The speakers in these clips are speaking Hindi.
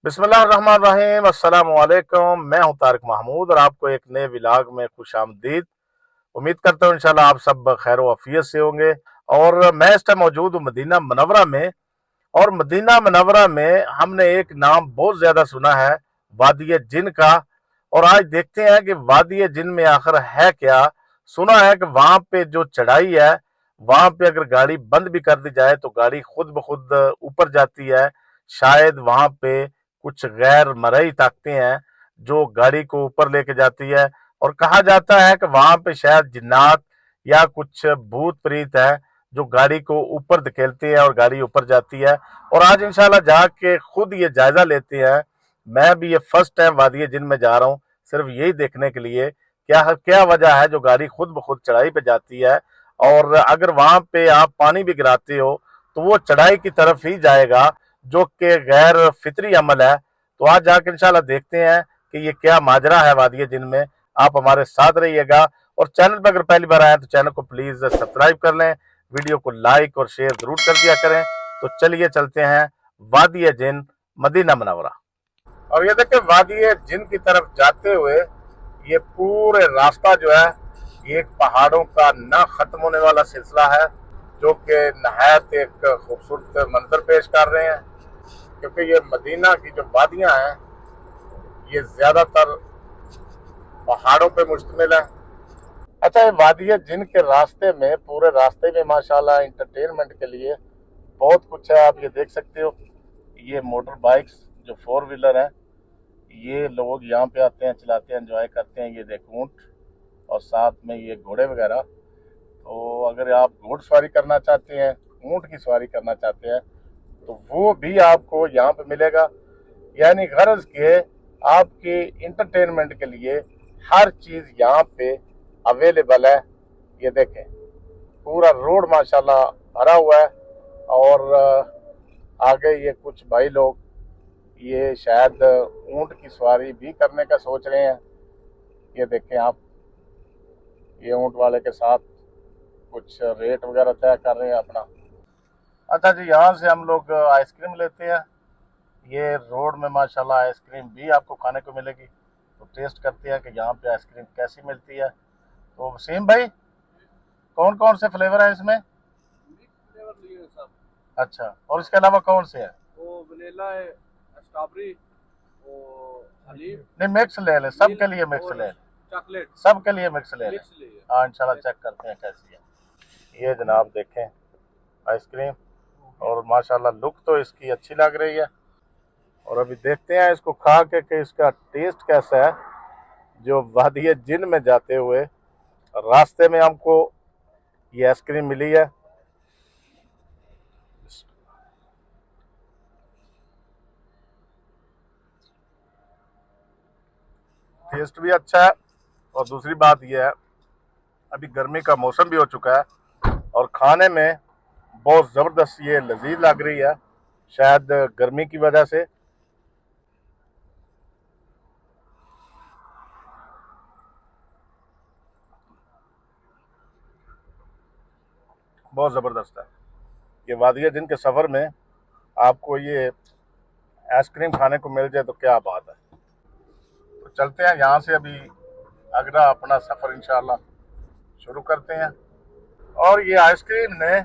बिस्मिल्लाहिर्रहमानिर्रहीम, अस्सलाम वालेकुम। मैं हूं तारिक महमूद और आपको एक नए व्लॉग में खुश आमदीद। उम्मीद करता हूं इंशाल्लाह आप सब खैर वाफियत से होंगे। और मैं इस टाइम मौजूद हूं मदीना मुनव्वरा में। और मदीना मुनव्वरा में हमने एक नाम बहुत ज्यादा सुना है, वादी जिन का। और आज देखते हैं कि वादी जिन में आखिर है क्या। सुना है कि वहां पे जो चढ़ाई है, वहां पे अगर गाड़ी बंद भी कर दी जाए तो गाड़ी खुद ब खुद ऊपर जाती है। शायद वहां पे कुछ गैर मरई ताकतें हैं जो गाड़ी को ऊपर लेके जाती है। और कहा जाता है कि वहां पे शायद जिन्नात या कुछ भूत प्रीत है जो गाड़ी को ऊपर धकेलते हैं और गाड़ी ऊपर जाती है। और आज इंशाल्लाह जाके खुद ये जायजा लेते हैं। मैं भी ये फर्स्ट टाइम वादी जिन में जा रहा हूँ, सिर्फ यही देखने के लिए क्या क्या वजह है जो गाड़ी खुद ब खुद चढ़ाई पे जाती है। और अगर वहां पे आप पानी भी गिराते हो तो वो चढ़ाई की तरफ ही जाएगा, जो कि गैर फितरी अमल है। तो आज जाकर इंशाल्लाह देखते हैं कि ये क्या माजरा है वादी जिन में। आप हमारे साथ रहिएगा और चैनल पर अगर पहली बार आए तो चैनल को प्लीज सब्सक्राइब कर लें, वीडियो को लाइक और शेयर जरूर कर दिया करें। तो चलिए चलते हैं वादी जिन, मदीना मुनव्वरा। और ये देखिए वादी जिन की तरफ जाते हुए ये पूरे रास्ता जो है, ये एक पहाड़ों का ना खत्म होने वाला सिलसिला है, जो कि नहायत एक खूबसूरत मंजर पेश कर रहे हैं। क्योंकि ये मदीना की जो वादियां हैं ये ज्यादातर पहाड़ों पे मुश्तमिल है। अच्छा, ये वादी जिन के रास्ते में, पूरे रास्ते में माशाल्लाह इंटरटेनमेंट के लिए बहुत कुछ है। आप ये देख सकते हो, ये मोटर बाइक्स जो फोर व्हीलर है, ये लोग यहाँ पे आते हैं, चलाते हैं, एंजॉय करते हैं। ये देखो ऊँट और साथ में ये घोड़े वगैरह। तो अगर आप घोड़सवारी करना चाहते हैं, ऊँट की सवारी करना चाहते हैं, तो वो भी आपको यहाँ पे मिलेगा। यानी गरज के आपके इंटरटेनमेंट के लिए हर चीज यहाँ पे अवेलेबल है। ये देखें, पूरा रोड माशाल्लाह भरा हुआ है। और आगे ये कुछ भाई लोग ये शायद ऊंट की सवारी भी करने का सोच रहे हैं। ये देखें आप, ये ऊंट वाले के साथ कुछ रेट वगैरह तय कर रहे हैं अपना। अच्छा जी, यहाँ से हम लोग आइसक्रीम लेते हैं। ये रोड में माशाल्लाह आइसक्रीम भी आपको खाने को मिलेगी। तो टेस्ट करते हैं कि यहाँ पे आइसक्रीम कैसी मिलती है। तो वसीम भाई, कौन कौन से फ्लेवर है इसमें? मिक्स फ्लेवर लिए सब। अच्छा, और इसके अलावा कौन से है? वो वनीला है, स्ट्रॉबेरी, वो हलीम, नहीं, मिक्स ले ले, सबके मिल्क लिए मिक्स और ले ले, चॉकलेट सबके लिए मिक्स ले ले। मिक्स लिए। हाँ इंशाल्लाह चेक करते हैं कैसी है। ये जनाब देखें आइसक्रीम, और माशाल्लाह लुक तो इसकी अच्छी लग रही है। और अभी देखते हैं इसको खा के कि इसका टेस्ट कैसा है। जो वादी जिन में जाते हुए रास्ते में हमको ये आइसक्रीम मिली है। टेस्ट भी अच्छा है। और दूसरी बात यह है, अभी गर्मी का मौसम भी हो चुका है और खाने में बहुत ज़बरदस्त ये लजीज लग रही है, शायद गर्मी की वजह से। बहुत ज़बरदस्त है। ये वादिया जिन के सफ़र में आपको ये आइसक्रीम खाने को मिल जाए तो क्या बात है। तो चलते हैं यहाँ से अभी अगला अपना सफ़र इंशाल्लाह शुरू करते हैं। और ये आइसक्रीम ने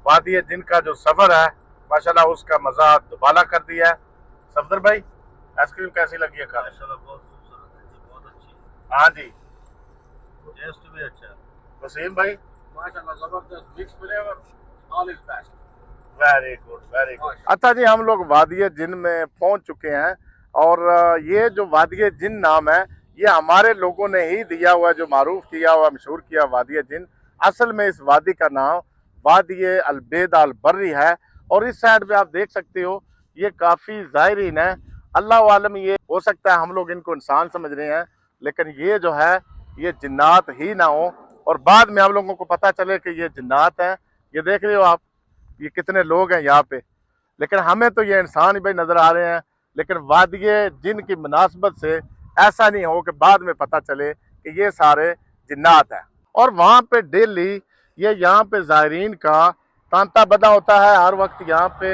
वादी जिन का जो सफ़र है माशाल्लाह उसका मज़ा दुबाला कर दिया है। सफदर भाई, आइसक्रीम कैसी लगी है खाने? माशाल्लाह बहुत खूबसूरत है जी, बहुत अच्छी हाँ जी। है, टेस्ट भी अच्छा है। वसीम भाई, माशाल्लाह जबरदस्त mix flavour, all is best. Very good very good. माशाल्लाह। अच्छा जी, हम लोग वादी जिन में पहुंच चुके हैं। और ये जो वादी जिन नाम है, ये हमारे लोगों ने ही दिया हुआ, जो मारूफ किया हुआ, मशहूर किया वादी जिन। असल में इस वादी का नाम वादी अलबेद अल बर्री है। और इस साइड पे आप देख सकते हो, ये काफी जायरीन है। अल्लाह आलम, ये हो सकता है हम लोग इनको इंसान समझ रहे हैं, लेकिन ये जो है ये जिन्नात ही ना हो। और बाद में हम लोगों को पता चले कि ये जिन्नात है। ये देख रहे हो आप, ये कितने लोग हैं यहाँ पे, लेकिन हमें तो ये इंसान ही भाई नजर आ रहे हैं। लेकिन वादिये जिन की मुनासबत से ऐसा नहीं हो कि बाद में पता चले कि ये सारे जिन्नात हैं। और वहाँ पे डेली ये यहाँ पे ज़ायरीन का तांता बना होता है। हर वक्त यहाँ पे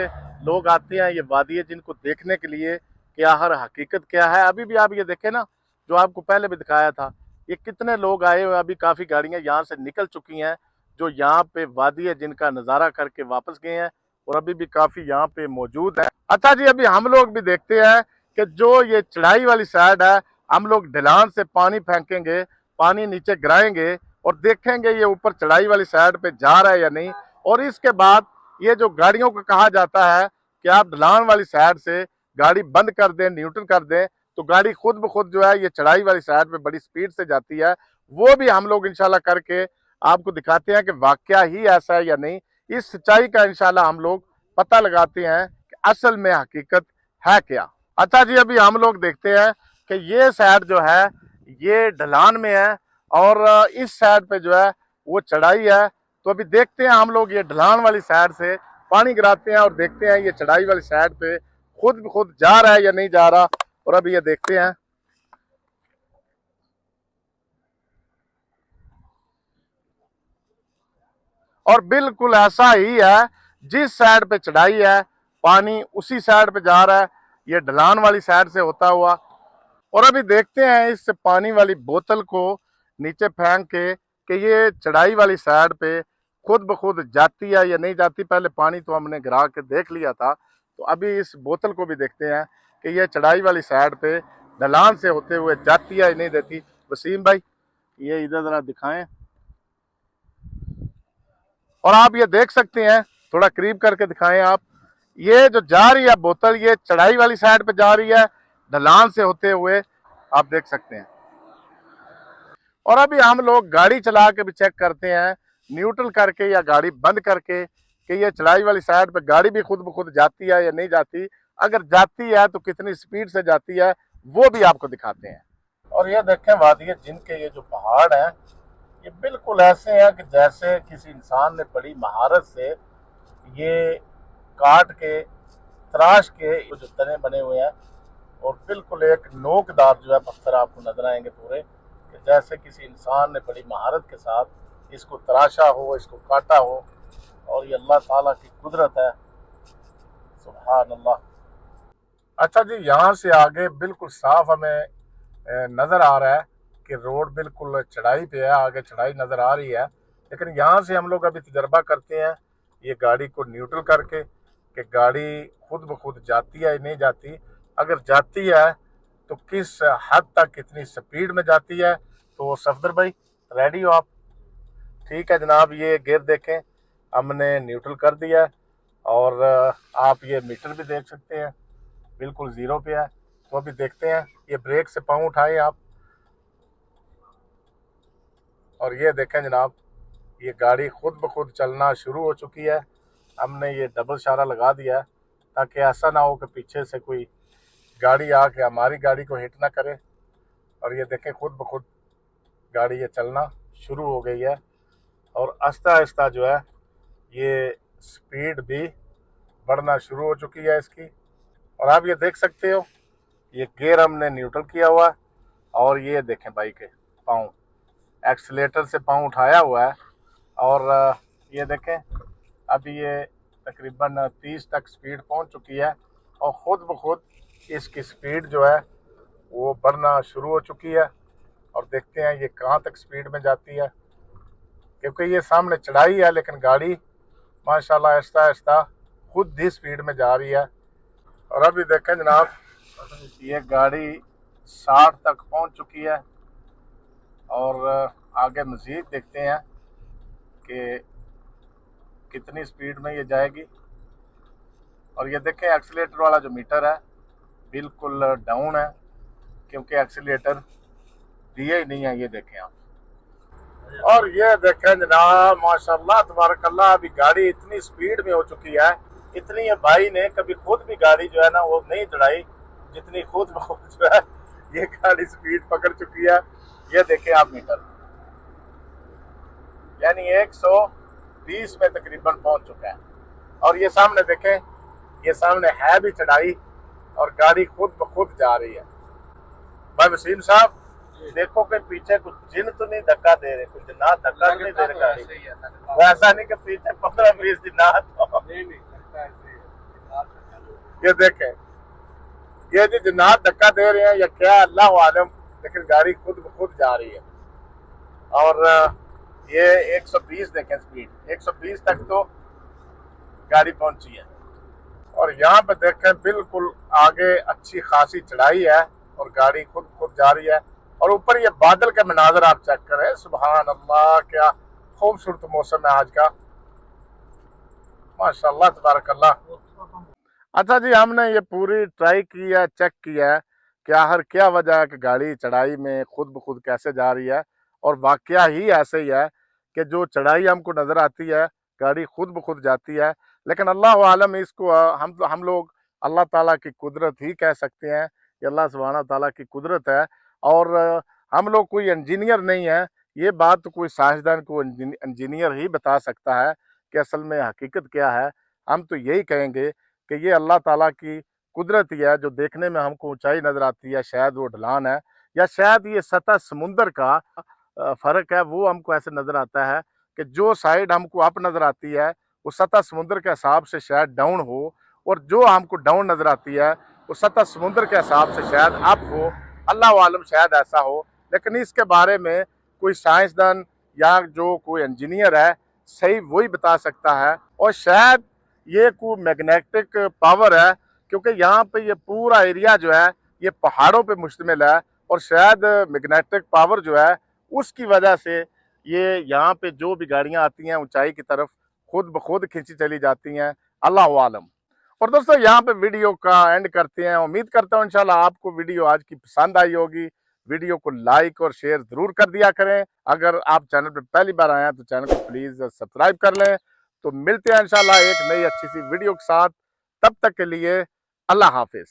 लोग आते हैं ये वादिये जिन को देखने के लिए कि आखिर हकीकत क्या है। अभी भी आप ये देखें ना, जो आपको पहले भी दिखाया था, ये कितने लोग आए हुए, अभी काफी गाड़ियां यहाँ से निकल चुकी हैं, जो यहाँ पे वादी है जिनका नजारा करके वापस गए हैं, और अभी भी काफी यहाँ पे मौजूद है। अच्छा जी, अभी हम लोग भी देखते हैं कि जो ये चढ़ाई वाली साइड है, हम लोग ढलान से पानी फेंकेंगे, पानी नीचे गिराएंगे और देखेंगे ये ऊपर चढ़ाई वाली साइड पे जा रहा है या नहीं। और इसके बाद ये जो गाड़ियों को कहा जाता है कि आप ढलान वाली साइड से गाड़ी बंद कर दें, न्यूट्रल कर दें, तो गाड़ी खुद ब खुद जो है ये चढ़ाई वाली साइड पे बड़ी स्पीड से जाती है। वो भी हम लोग इंशाल्लाह करके आपको दिखाते हैं कि वाकया ही ऐसा है या नहीं। इस सच्चाई का इंशाल्लाह हम लोग पता लगाते हैं कि असल में हकीकत है क्या। अच्छा जी, अभी हम लोग देखते हैं कि ये साइड जो है ये ढलान में है और इस साइड पे जो है वो चढ़ाई है। तो अभी देखते हैं हम लोग ये ढलान वाली साइड से पानी गिराते हैं और देखते हैं ये चढ़ाई वाली साइड पे खुद ब खुद जा रहा है या नहीं जा रहा। और अभी ये देखते हैं। और बिल्कुल ऐसा ही है, जिस साइड पे चढ़ाई है पानी उसी साइड पे जा रहा है, ये ढलान वाली साइड से होता हुआ। और अभी देखते हैं इस पानी वाली बोतल को नीचे फेंक के कि ये चढ़ाई वाली साइड पे खुद ब खुद जाती है या नहीं जाती। पहले पानी तो हमने गिरा के देख लिया था, तो अभी इस बोतल को भी देखते हैं कि ये चढ़ाई वाली साइड पे ढलान से होते हुए जाती है या नहीं देती। वसीम भाई, ये इधर जरा दिखाएं। और आप ये देख सकते हैं, थोड़ा करीब करके दिखाएं आप। ये जो जा रही है बोतल, ये चढ़ाई वाली साइड पे जा रही है ढलान से होते हुए, आप देख सकते हैं। और अभी हम लोग गाड़ी चला के भी चेक करते हैं, न्यूट्रल करके या गाड़ी बंद करके, कि ये चढ़ाई वाली साइड पे गाड़ी भी खुद ब खुद जाती है या नहीं जाती। अगर जाती है तो कितनी स्पीड से जाती है, वो भी आपको दिखाते हैं। और ये देखें वादी जिनके ये जो पहाड़ हैं, ये बिल्कुल ऐसे हैं कि जैसे किसी इंसान ने बड़ी महारत से ये काट के तराश के जो तने बने हुए हैं, और बिल्कुल एक नोकदार जो है पत्थर आपको नजर आएंगे पूरे, कि जैसे किसी इंसान ने बड़ी महारत के साथ इसको तराशा हो, इसको काटा हो। और ये अल्लाह ताला की कुदरत है, सुभान अल्लाह। अच्छा जी, यहाँ से आगे बिल्कुल साफ हमें नज़र आ रहा है कि रोड बिल्कुल चढ़ाई पे है, आगे चढ़ाई नज़र आ रही है। लेकिन यहाँ से हम लोग अभी तजर्बा करते हैं ये गाड़ी को न्यूट्रल करके, कि गाड़ी खुद ब खुद जाती है या नहीं जाती। अगर जाती है तो किस हद तक कितनी स्पीड में जाती है। तो सफदर भाई, रेडी हो आप? ठीक है जनाब, ये गियर देखें, हमने न्यूट्रल कर दिया है। और आप ये मीटर भी देख सकते हैं, बिल्कुल ज़ीरो पे है। तो अभी देखते हैं, ये ब्रेक से पाँव उठाएं आप, और ये देखें जनाब, ये गाड़ी खुद ब खुद चलना शुरू हो चुकी है। हमने ये डबल इशारा लगा दिया है ताकि ऐसा ना हो कि पीछे से कोई गाड़ी आके हमारी गाड़ी को हिट ना करे। और ये देखें, खुद ब खुद गाड़ी ये चलना शुरू हो गई है, और आहिस्ता आहिस्ता जो है ये स्पीड भी बढ़ना शुरू हो चुकी है इसकी। और आप ये देख सकते हो, ये गियर हमने न्यूट्रल किया हुआ है, और ये देखें बाइक के पाँव एक्सीलेटर से पाँव उठाया हुआ है। और ये देखें, अभी ये तकरीबन 30 तक स्पीड पहुंच चुकी है, और ख़ुद ब खुद इसकी स्पीड जो है वो बढ़ना शुरू हो चुकी है। और देखते हैं ये कहाँ तक स्पीड में जाती है, क्योंकि ये सामने चढ़ाई है लेकिन गाड़ी माशाल्लाह आहिस्ता आहिस्ता खुद ही स्पीड में जा रही है। और अभी देखें जनाब, ये गाड़ी 60 तक पहुंच चुकी है, और आगे मज़ीद देखते हैं कि कितनी स्पीड में ये जाएगी। और ये देखें, एक्सीलेटर वाला जो मीटर है बिल्कुल डाउन है, क्योंकि एक्सीलेटर दिए ही नहीं है, ये देखें आप। और ये देखें जनाब, माशाल्लाह तबारकल्लाह, अभी गाड़ी इतनी स्पीड में हो चुकी है, इतनी है भाई ने कभी खुद भी गाड़ी जो है ना वो नहीं चढ़ाई जितनी खुद जो है ये गाड़ी स्पीड पकड़ चुकी है। ये देखें आप मीटर, यानी 120 में तकरीबन पहुंच चुका है। और ये सामने देखें, ये सामने है भी चढ़ाई, और गाड़ी खुद ब खुद जा रही है। भाई वसीम साहब, देखो कि पीछे कुछ जिन तो नहीं धक्का दे रहे, कुछ ना धक्का तो नहीं दे रहे गाड़ी, वैसा नहीं कि पीछे 15-20 दिन ना। ये देखें, ये जो जन्नात धक्का दे रहे हैं या क्या, अल्लाह आलम, लेकिन गाड़ी खुद ब खुद जा रही है। और ये 120 देखें स्पीड, 120 तक तो गाड़ी पहुंची है। और यहाँ पे देखें बिल्कुल आगे अच्छी खासी चढ़ाई है और गाड़ी खुद खुद जा रही है। और ऊपर ये बादल का मनाजर आप चेक करें, सुभान अल्लाह, क्या खूबसूरत मौसम है आज का, माशाल्लाह तबारकल्लाह। अच्छा जी, हमने ये पूरी ट्राई की है, चेक किया है कि आखिर क्या वजह है कि गाड़ी चढ़ाई में खुद ब खुद कैसे जा रही है। और वाकया ही ऐसे ही है कि जो चढ़ाई हमको नजर आती है गाड़ी खुद ब खुद जाती है। लेकिन अल्लाह आलम, इसको हम लोग अल्लाह ताला की कुदरत ही कह सकते हैं। ये अल्लाह सुब्हाना ताला की कुदरत है। और हम लोग कोई इंजीनियर नहीं है। ये बात तो कोई साइंसदान को इंजीनियर ही बता सकता है कि असल में हकीकत क्या है। हम तो यही कहेंगे कि ये अल्लाह ताला की कुदरत ही है। जो देखने में हमको ऊंचाई नजर आती है, शायद वो ढलान है, या शायद ये सतह समुंदर का फर्क है। वो हमको ऐसे नजर आता है कि जो साइड हमको अप नजर आती है वो सतह समुद्र के हिसाब से शायद डाउन हो, और जो हमको डाउन नजर आती है वो सतह समुद्र के हिसाब से शायद अप हो। अल्लाह आलम, शायद ऐसा हो। लेकिन इसके बारे में कोई साइंसदान या जो कोई इंजीनियर है सही वही बता सकता है। और शायद ये कोई मैग्नेटिक पावर है, क्योंकि यहाँ पे ये पूरा एरिया जो है ये पहाड़ों पे मुश्तमिल है। और शायद मैग्नेटिक पावर जो है उसकी वजह से ये यहाँ पे जो भी गाड़ियां आती हैं ऊंचाई की तरफ खुद ब खुद खींची चली जाती हैं, अल्लाह आलम। और दोस्तों, यहाँ पे वीडियो का एंड करते हैं। उम्मीद करता हूँ इंशाल्लाह आपको वीडियो आज की पसंद आई होगी। वीडियो को लाइक और शेयर जरूर कर दिया करें। अगर आप चैनल पे पहली बार आए हैं तो चैनल को प्लीज सब्सक्राइब कर लें। तो मिलते हैं इंशाल्लाह एक नई अच्छी सी वीडियो के साथ। तब तक के लिए अल्लाह हाफिज।